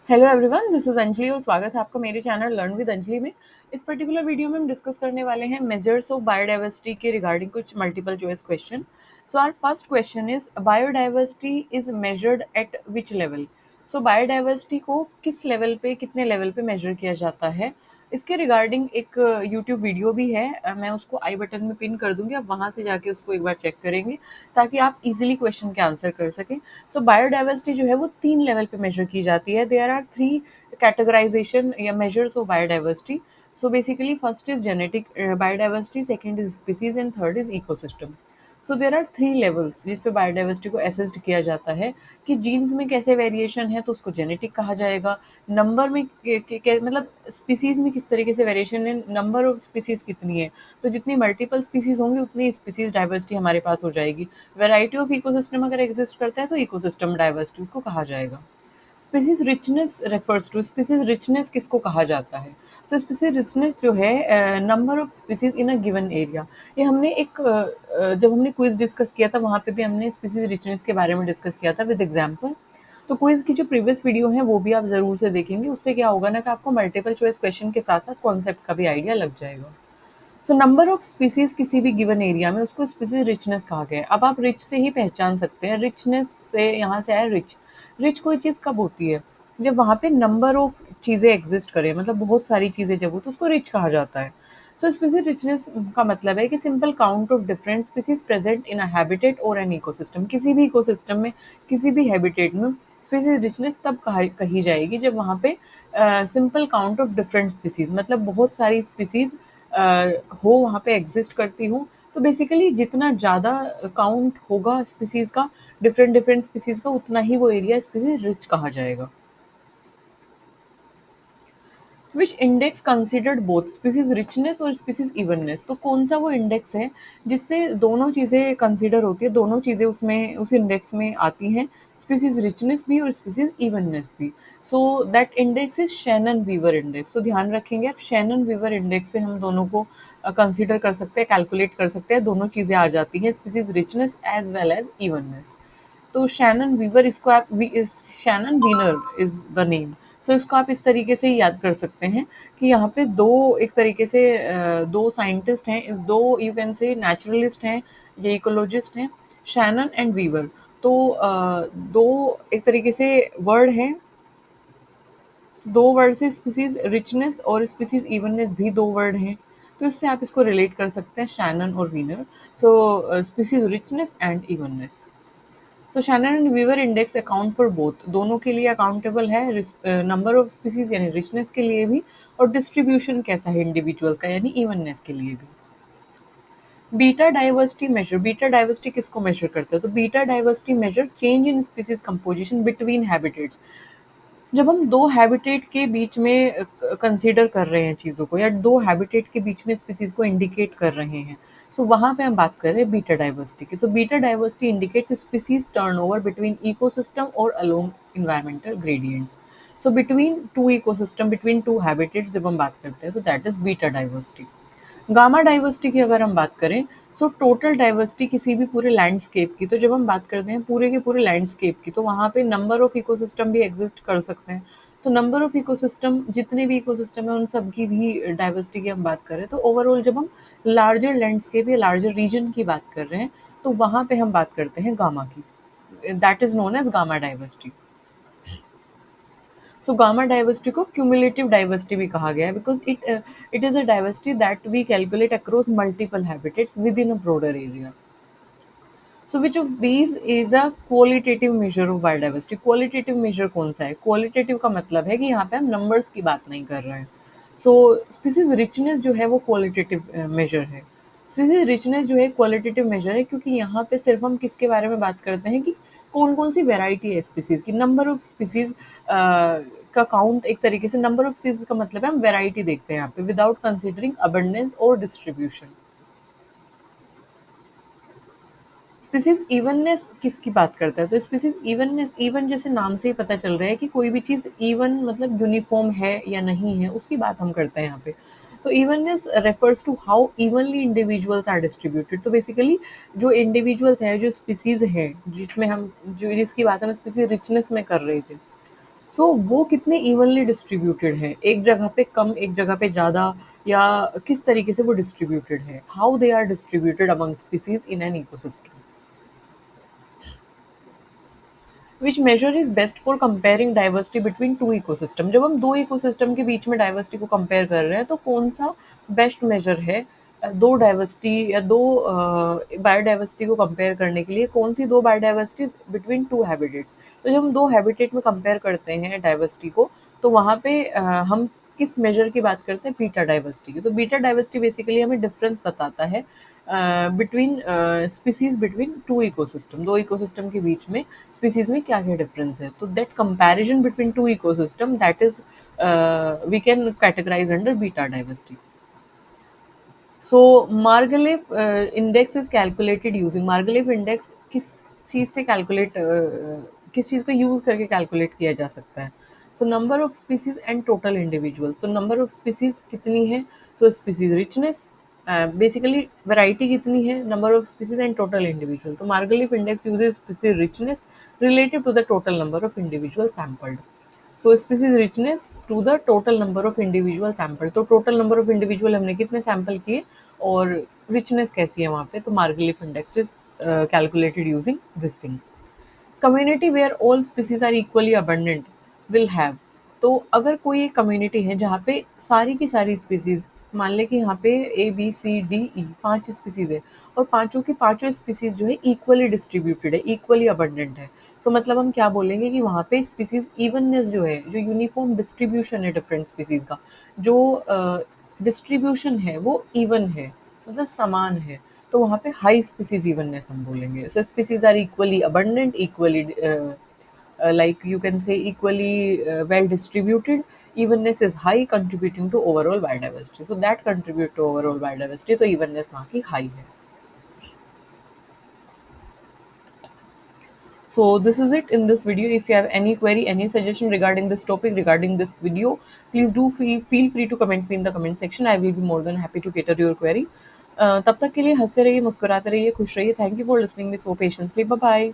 Hello everyone, this is Anjali और स्वागत है आपका मेरे चैनल लर्न विद अंजलि में। इस पर्टिकुलर वीडियो में हम डिस्कस करने वाले हैं मेजर्स ऑफ बायोडाइवर्सिटी के रिगार्डिंग कुछ multiple choice question. So our first question is biodiversity is measured at which level. So biodiversity को किस लेवल पे, कितने लेवल पे मेजर किया जाता है, इसके रिगार्डिंग एक यूट्यूब वीडियो भी है। मैं उसको आई बटन में पिन कर दूंगी, आप वहां से जाके उसको एक बार चेक करेंगे ताकि आप इजीली क्वेश्चन के आंसर कर सकें। सो बायोडाइवर्सिटी जो है वो 3 लेवल पे मेजर की जाती है। देयर आर 3 कैटेगराइजेशन या measures of biodiversity. So basically first is genetic biodiversity, second is species and third is ecosystem. So there are 3 levels जिस पे बायोडाइवर्सिटी को असेस्ड किया जाता है कि जीन्स में कैसे वेरिएशन है तो उसको जेनेटिक कहा जाएगा। नंबर में मतलब स्पीसीज में किस तरीके से वेरिएशन है, नंबर ऑफ स्पीसीज कितनी है, तो जितनी मल्टीपल स्पीसीज होंगी उतनी स्पीसीज डाइवर्सिटी हमारे पास हो जाएगी। वैरायटी ऑफ इकोसिस्टम अगर एग्जिस्ट करता है तो इकोसिस्टम डाइवर्सिटी उसको कहा जाएगा। Species richness refers to, species richness किसको कहा जाता है? तो स्पीसीज रिचनेस जो है number of species in a given area. ये हमने एक जब हमने क्विज डिस्कस किया था वहाँ पे भी हमने स्पीसीज रिचनेस के बारे में डिस्कस किया था विद एग्जाम्पल। तो क्विज की जो प्रीवियस वीडियो है वो भी आप जरूर से देखेंगे, उससे क्या होगा ना कि आपको मल्टीपल चॉइस क्वेश्चन के साथ साथ कॉन्सेप्ट का भी आइडिया लग जाएगा। सो नंबर ऑफ स्पीसीज किसी भी गिवन एरिया में उसको स्पीसीज रिचनेस कहा गया है। अब आप रिच से ही पहचान सकते हैं, रिचनेस से यहाँ से आया रिच। रिच कोई चीज़ कब होती है? जब वहाँ पे नंबर ऑफ चीज़ें एग्जिस्ट करें, मतलब बहुत सारी चीज़ें जब हो तो उसको रिच कहा जाता है। सो स्पीसीज रिचनेस का मतलब है कि simple count of different species present in a habitat और एन इकोसिस्टम। किसी भी इकोसिस्टम में, किसी भी हैबिटेट में स्पीसीज रिचनेस तब कही जाएगी जब वहाँ पे simple count of different species, मतलब बहुत सारी स्पीसीज हो वहाँ पे एग्जिस्ट करती हूँ। तो बेसिकली जितना ज़्यादा काउंट होगा स्पीसीज का, डिफरेंट डिफरेंट स्पीसीज का, उतना ही वो एरिया स्पीसीज रिच कहा जाएगा। Which index considered both species richness और स्पीसीज इवननेस। तो कौन सा वो इंडेक्स है जिससे दोनों चीज़ें कंसिडर होती है, दोनों चीज़ें उसमें उस इंडेक्स में आती हैं, स्पीसीज रिचनेस भी और स्पीसीज इवननेस भी। So that index is Shannon Weaver index. तो ध्यान रखेंगे आप, शैनन वीवर इंडेक्स से हम दोनों को कंसिडर कर सकते हैं, कैलकुलेट कर सकते हैं, दोनों चीज़ें आ जाती हैं, species richness as well as evenness. तो शैनन वीवर, इसको आप Shannon Wiener is the name. So इसको आप इस तरीके से ही याद कर सकते हैं कि यहाँ पे दो, एक तरीके से दो साइंटिस्ट हैं, दो यू कैन से नेचुरलिस्ट हैं, ये इकोलॉजिस्ट हैं, शैनन एंड वीवर। तो दो एक तरीके से वर्ड हैं, दो वर्ड से स्पीसीज रिचनेस और स्पीसीज इवननेस भी दो वर्ड हैं। तो इससे आप इसको रिलेट कर सकते हैं, शैनन और Wiener. So species richness and evenness. So Shannon and Weaver index account for both, दोनों के लिए अकाउंटेबल है, नंबर ऑफ स्पीसीज यानी रिचनेस के लिए भी, और डिस्ट्रीब्यूशन कैसा है इंडिविजुअल्स का यानी इवननेस के लिए भी। Beta diversity measure, beta diversity किसको मेजर करते हैं? तो beta diversity measure change in species composition between habitats. जब हम दो हैबिटेट के बीच में कंसीडर कर रहे हैं चीज़ों को, या दो हैबिटेट के बीच में स्पीसीज को इंडिकेट कर रहे हैं, सो वहाँ पे हम बात कर रहे हैं बीटा डाइवर्सिटी की। So beta diversity indicates species turnover between ecosystem और along environmental gradients. So between two ecosystem, between two habitats जब हम बात करते हैं तो that is beta diversity. Gamma diversity की अगर हम बात करें, सो टोटल डाइवर्सिटी किसी भी पूरे लैंडस्केप की, तो जब हम बात करते हैं पूरे के पूरे लैंडस्केप की तो वहाँ पे नंबर ऑफ इकोसिस्टम भी एग्जिस्ट कर सकते हैं। तो नंबर ऑफ इकोसिस्टम, जितने भी इकोसिस्टम है उन सब की भी डाइवर्सिटी की हम बात करें तो ओवरऑल जब हम लार्जर लैंडस्केप या लार्जर रीजन की बात कर रहे हैं तो वहाँ पे हम बात करते हैं गामा की, that is known as gamma diversity. So gamma diversity को क्यूमुलेटिव डाइवर्सिटी भी कहा गया है because it is a diversity that we calculate across multiple habitats within a broader area. So which of these is a qualitative measure of biodiversity. Qualitative measure कौन सा है? Qualitative का मतलब है कि यहाँ पे हम नंबर्स की बात नहीं कर रहे हैं। सो स्पीसीज रिचनेस जो है वो क्वालिटेटिव मेजर है। स्पीसीज रिचनेस जो है क्वालिटेटिव मेजर है क्योंकि यहाँ पे सिर्फ हम किसके बारे में बात करते हैं कि कौन कौन सी वेराइटी है स्पीसीज की, नंबर ऑफ स्पीसीज का काउंट। एक तरीके से नंबर ऑफ स्पीसीज का मतलब है हम वेराइटी देखते हैं यहाँ पे विदाउट कंसिडरिंग अबंडेंस और डिस्ट्रीब्यूशन। स्पीसीज इवननेस किसकी बात करता है? तो स्पीसीज इवननेस, इवन जैसे नाम से ही पता चल रहा है कि कोई भी चीज़ इवन मतलब यूनिफॉर्म है या नहीं है, उसकी बात हम करते हैं यहाँ पे। तो evenness refers to how evenly individuals are distributed. तो बेसिकली जो इंडिविजुअल्स है, जो स्पीसीज है जिसमें हम, जो जिसकी बात हम स्पीसीज रिचनेस में कर रहे थे, सो वो कितने इवनली डिस्ट्रीब्यूटेड हैं, एक जगह पे कम एक जगह पे ज़्यादा, या किस तरीके से वो डिस्ट्रीब्यूटेड है, how they are distributed among species in an ecosystem. Which measure is best for comparing diversity between two ecosystem. जब हम दो इकोसिस्टम के बीच में डाइवर्सिटी को कंपेयर कर रहे हैं तो कौन सा बेस्ट मेजर है दो डाइवर्सिटी या दो बायोडाइवर्सिटी को कंपेयर करने के लिए, कौन सी दो बायोडाइवर्सिटी बिटवीन टू हैबिटेट्स। तो जब हम दो हैबिटेट में कंपेयर करते हैं डाइवर्सिटी को, तो वहाँ पे हम किस मेजर की बात करते हैं, बीटा डाइवर्सिटी की। तो बीटा डाइवर्सिटी बेसिकली हमें डिफरेंस बताता है between species between two ecosystem, दो इकोसिस्टम के बीच में स्पीसीज में क्या क्या डिफरेंस है। तो that comparison between two ecosystem, that is we can categorize under beta diversity. So Margalef index is calculated using, Margalef index किस चीज़ से कैलकुलेट किस चीज़ को यूज करके कैलकुलेट किया जा सकता है। So number of species and total individual. So number of species कितनी है, so species richness, basically variety कितनी है, number of species and total individual. तो Margalef index uses species richness related to the total number of individual sampled. So species richness to the total number of individual sample. तो total number of individual हमने कितने sample किए और richness कैसी है वहाँ पे, तो Margalef index is calculated using this thing. Community where all species are equally abundant will have. तो अगर कोई एक कम्युनिटी है जहाँ पे सारी की सारी स्पीसीज, मान लें कि यहाँ पे ABCDE 5 स्पीसीज है और पांचों की पांचों स्पीसीज जो है इक्वली डिस्ट्रीब्यूटेड है, इक्वली अबंडेंट है। सो मतलब हम क्या बोलेंगे कि वहाँ पे स्पीसीज इवननेस जो है, जो यूनिफॉर्म डिस्ट्रीब्यूशन है डिफरेंट स्पीसीज का, जो डिस्ट्रीब्यूशन है वो इवन है, मतलब समान है। तो वहाँ पे हाई स्पीसीज इवननेस हम बोलेंगे। So species are equally abundant, equally like you can say equally well distributed, evenness is high contributing to overall biodiversity, so that contribute to overall biodiversity, तो evenness वहाँ की high है। So this is it in this video. If you have any query, any suggestion regarding this topic, regarding this video, please do feel free to comment me in the comment section. I will be more than happy to cater your query. तब तक के लिए हंसते रहिए, मुस्कुराते रहिए, खुश रहिए। Thank you for listening me so patiently. Bye bye.